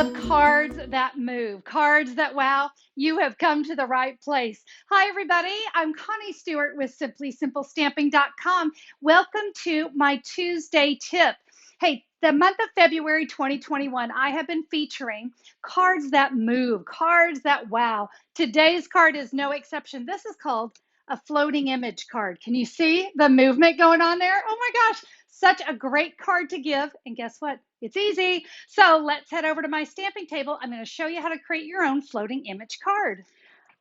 love cards that move, cards that wow, you have come to the right place. Hi, everybody. I'm Connie Stewart with SimplySimpleStamping.com. Welcome to my Tuesday tip. Hey, the month of February 2021, I have been featuring cards that move, cards that wow. Today's card is no exception. This is called a floating image card. Can you see the movement going on there? Oh my gosh, such a great card to give. And guess what? It's easy. So let's head over to my stamping table. I'm going to show you how to create your own floating image card.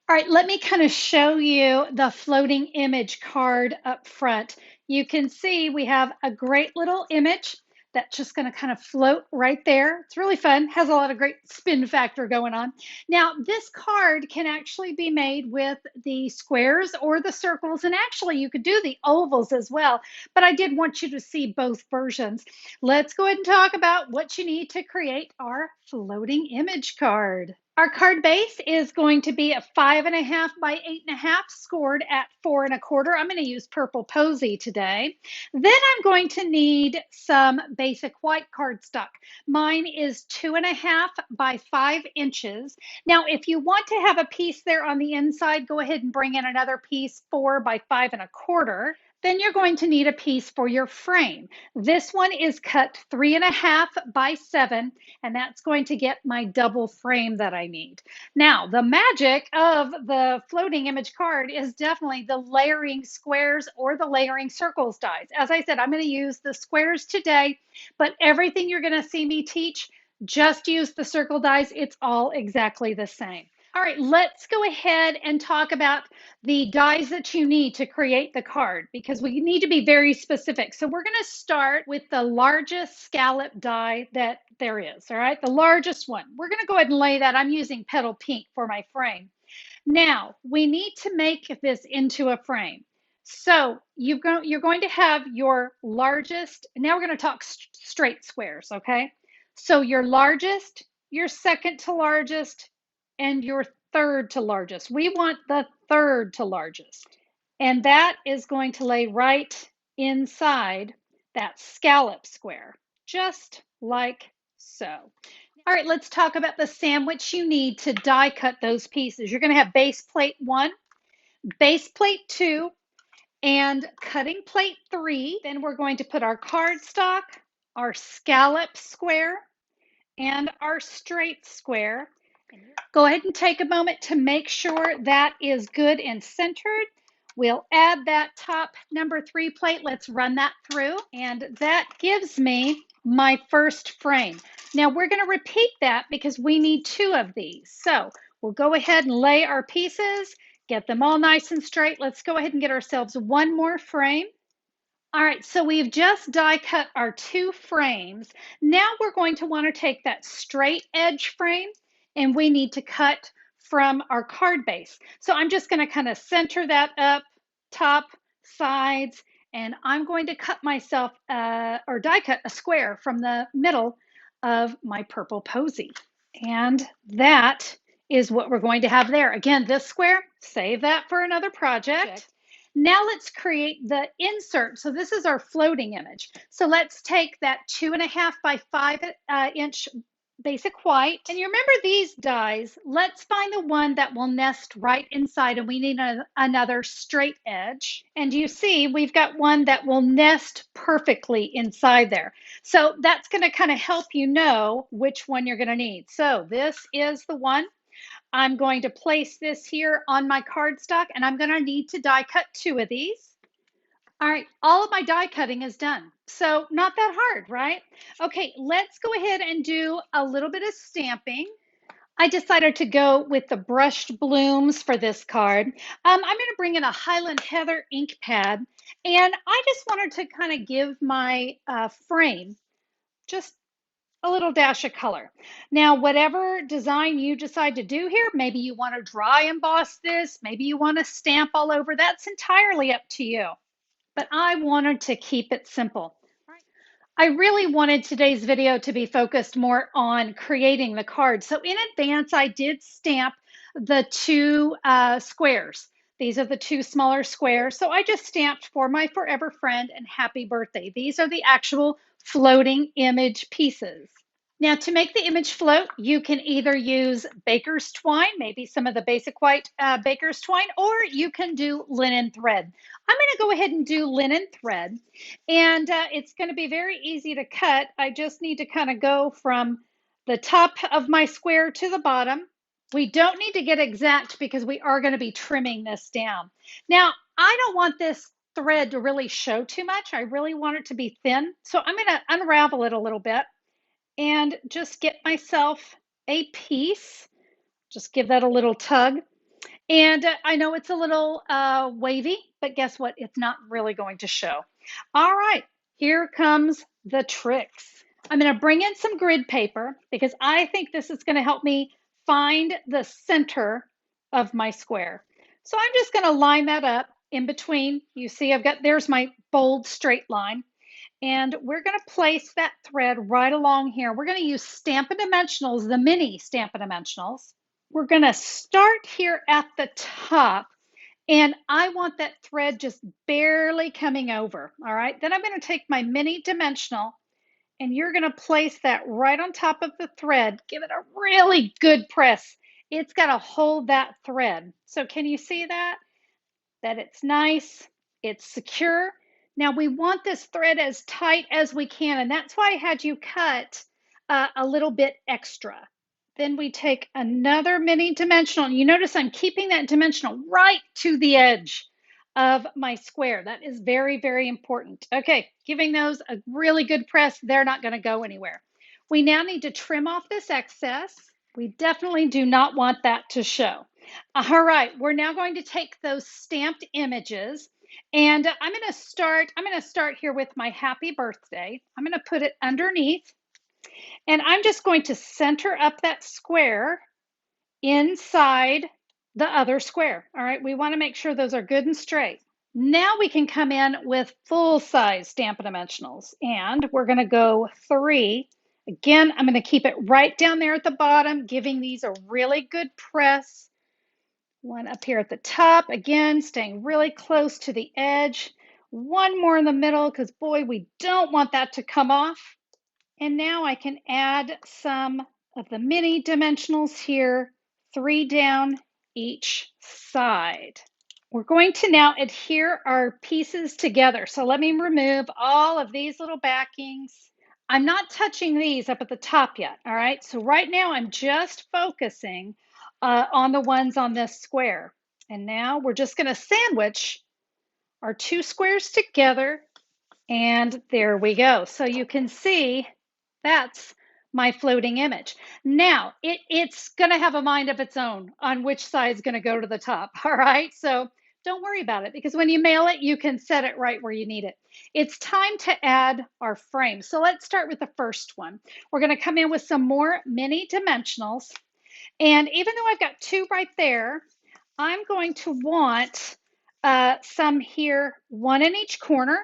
All right, let me kind of show you the floating image card up front. You can see we have a great little image that's just going to kind of float right there. It's really fun, has a lot of great spin factor going on. Now, this card can actually be made with the squares or the circles, and actually you could do the ovals as well, but I did want you to see both versions. Let's go ahead and talk about what you need to create our floating image card. Our card base is going to be a 5.5 by 8.5, scored at 4 1/4. I'm going to use purple posy today. Then I'm going to need some basic white cardstock. Mine is 2.5 by 5 inches. Now, if you want to have a piece there on the inside, go ahead and bring in another piece 4 by 5 1/4. Then you're going to need a piece for your frame. This one is cut 3.5 by 7, and that's going to get my double frame that I need. Now, the magic of the floating image card is definitely the layering squares or the layering circles dies. As I said, I'm going to use the squares today, but everything you're going to see me teach, just use the circle dies. It's all exactly the same. All right, let's go ahead and talk about the dies that you need to create the card, because we need to be very specific. So we're going to start with the largest scallop die that there is, all right? The largest one. We're going to go ahead and lay that. I'm using petal pink for my frame. Now, we need to make this into a frame. So you're going to have your largest, now we're going to talk straight squares, okay? So your largest, your second to largest, and your third to largest. We want the third to largest. And that is going to lay right inside that scallop square, just like so. All right, let's talk about the sandwich you need to die cut those pieces. You're going to have base plate 1, base plate 2, and cutting plate 3. Then we're going to put our cardstock, our scallop square, and our straight square. Go ahead and take a moment to make sure that is good and centered. We'll add that top number 3 plate. Let's run that through. And that gives me my first frame. Now we're going to repeat that because we need 2 of these. So we'll go ahead and lay our pieces, get them all nice and straight. Let's go ahead and get ourselves one more frame. All right, so we've just die cut our 2 frames. Now we're going to want to take that straight edge frame, and we need to cut from our card base. So I'm just going to kind of center that up, top, sides, and I'm going to cut myself or die cut a square from the middle of my purple posy. And that is what we're going to have there. Again, this square, save that for another project. Now let's create the insert. So this is our floating image. So let's take that 2.5 by 5 inch basic white. And you remember these dies, let's find the one that will nest right inside, and we need another straight edge. And you see, we've got one that will nest perfectly inside there. So that's going to kind of help you know which one you're going to need. So this is the one. I'm going to place this here on my cardstock, and I'm going to need to die cut 2 of these. All right, all of my die cutting is done. So not that hard, right? Okay, let's go ahead and do a little bit of stamping. I decided to go with the brushed blooms for this card. I'm going to bring in a Highland Heather ink pad, and I just wanted to kind of give my frame just a little dash of color. Now, whatever design you decide to do here, maybe you want to dry emboss this, maybe you want to stamp all over, that's entirely up to you. But I wanted to keep it simple. I really wanted today's video to be focused more on creating the card. So in advance, I did stamp the 2 squares. These are the 2 smaller squares. So I just stamped for my forever friend and happy birthday. These are the actual floating image pieces. Now, to make the image float, you can either use baker's twine, maybe some of the basic white baker's twine, or you can do linen thread. I'm going to go ahead and do linen thread, and it's going to be very easy to cut. I just need to kind of go from the top of my square to the bottom. We don't need to get exact because we are going to be trimming this down. Now, I don't want this thread to really show too much. I really want it to be thin, so I'm going to unravel it a little bit and just get myself a piece. Just give that a little tug. And I know it's a little wavy, but guess what? It's not really going to show. All right, here comes the tricks. I'm going to bring in some grid paper because I think this is going to help me find the center of my square. So I'm just going to line that up in between. You see, there's my bold straight line. And we're going to place that thread right along here. We're going to use Stampin' Dimensionals, the mini Stampin' Dimensionals. We're going to start here at the top, and I want that thread just barely coming over, all right? Then I'm going to take my mini dimensional, and you're going to place that right on top of the thread. Give it a really good press. It's got to hold that thread. So can you see that? That it's nice, it's secure. Now we want this thread as tight as we can, and that's why I had you cut a little bit extra. Then we take another mini dimensional, and you notice I'm keeping that dimensional right to the edge of my square. That is very, very important. Okay, giving those a really good press. They're not going to go anywhere. We now need to trim off this excess. We definitely do not want that to show. All right, we're now going to take those stamped images, and I'm going to start here with my happy birthday. I'm going to put it underneath, and I'm just going to center up that square inside the other square. All right, we want to make sure those are good and straight. Now we can come in with full-size Stampin' Dimensionals, and we're going to go 3. Again, I'm going to keep it right down there at the bottom, giving these a really good press. One up here at the top, again, staying really close to the edge. One more in the middle, because boy, we don't want that to come off. And now I can add some of the mini dimensionals here, 3 down each side. We're going to now adhere our pieces together. So let me remove all of these little backings. I'm not touching these up at the top yet, all right? So right now I'm just focusing on the ones on this square. And now we're just going to sandwich our 2 squares together, and there we go. So you can see that's my floating image. Now, it's going to have a mind of its own on which side is going to go to the top, all right? So don't worry about it, because when you mail it, you can set it right where you need it. It's time to add our frame. So let's start with the first one. We're going to come in with some more mini dimensionals. And even though I've got 2 right there, I'm going to want some here, 1 in each corner,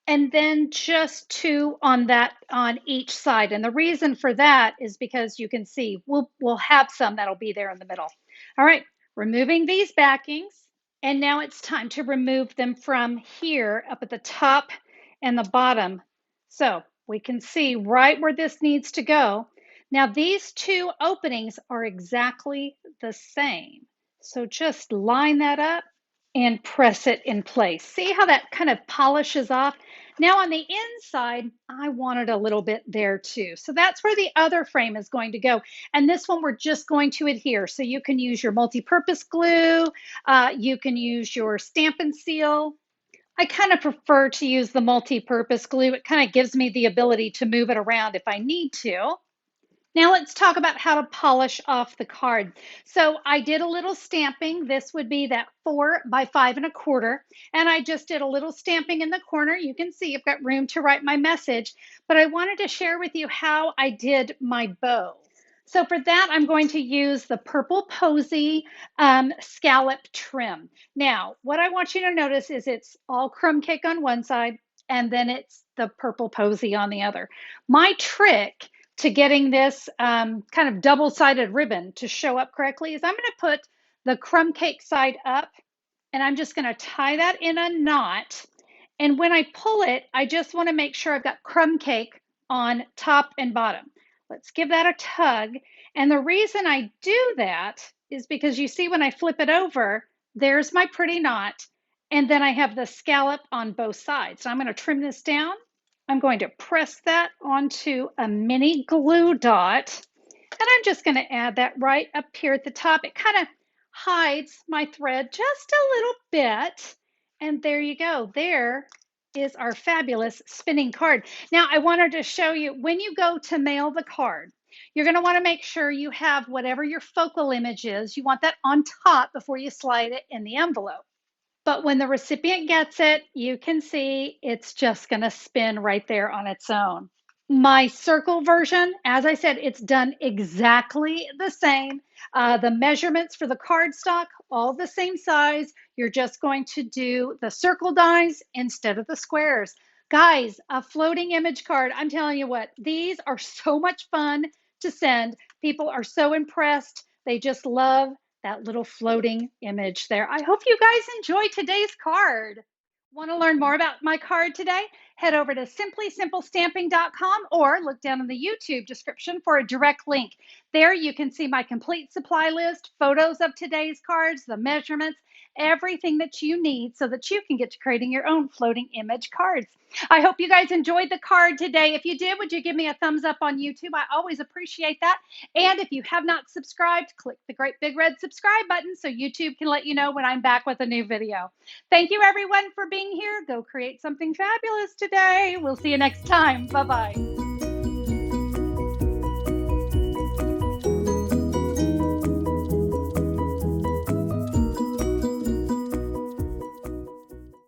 and then just 2 on each side. And the reason for that is because you can see we'll have some that'll be there in the middle. All right, removing these backings. And now it's time to remove them from here up at the top and the bottom. So we can see right where this needs to go. Now these 2 openings are exactly the same. So just line that up and press it in place. See how that kind of polishes off? Now on the inside, I wanted a little bit there too. So that's where the other frame is going to go. And this one, we're just going to adhere. So you can use your multi-purpose glue. You can use your Stampin' Seal. I kind of prefer to use the multi-purpose glue. It kind of gives me the ability to move it around if I need to. Now let's talk about how to polish off the card. So I did a little stamping. This would be that 4 by 5 1/4. And I just did a little stamping in the corner. You can see I've got room to write my message, but I wanted to share with you how I did my bow. So for that, I'm going to use the Purple Posy scallop trim. Now, what I want you to notice is it's all crumb cake on one side, and then it's the Purple Posy on the other. My trick to getting this kind of double-sided ribbon to show up correctly is I'm going to put the crumb cake side up, and I'm just going to tie that in a knot. And when I pull it, I just want to make sure I've got crumb cake on top and bottom. Let's give that a tug. And the reason I do that is because you see when I flip it over, there's my pretty knot. And then I have the scallop on both sides. So I'm going to trim this down. I'm going to press that onto a mini glue dot. And I'm just going to add that right up here at the top. It kind of hides my thread just a little bit. And there you go. There is our fabulous spinning card. Now, I wanted to show you when you go to mail the card, you're going to want to make sure you have whatever your focal image is. You want that on top before you slide it in the envelope. But when the recipient gets it, you can see it's just going to spin right there on its own. My circle version, as I said, it's done exactly the same. The measurements for the cardstock, all the same size. You're just going to do the circle dies instead of the squares. Guys, a floating image card, I'm telling you what, these are so much fun to send. People are so impressed. They just love that little floating image there. I hope you guys enjoy today's card. Want to learn more about my card today? Head over to simplysimplestamping.com or look down in the YouTube description for a direct link. There you can see my complete supply list, photos of today's cards, the measurements, everything that you need so that you can get to creating your own floating image cards. I hope you guys enjoyed the card today. If you did, would you give me a thumbs up on YouTube? I always appreciate that. And if you have not subscribed, click the great big red subscribe button so YouTube can let you know when I'm back with a new video. Thank you everyone for being here. Go create something fabulous today. We'll see you next time. Bye-bye.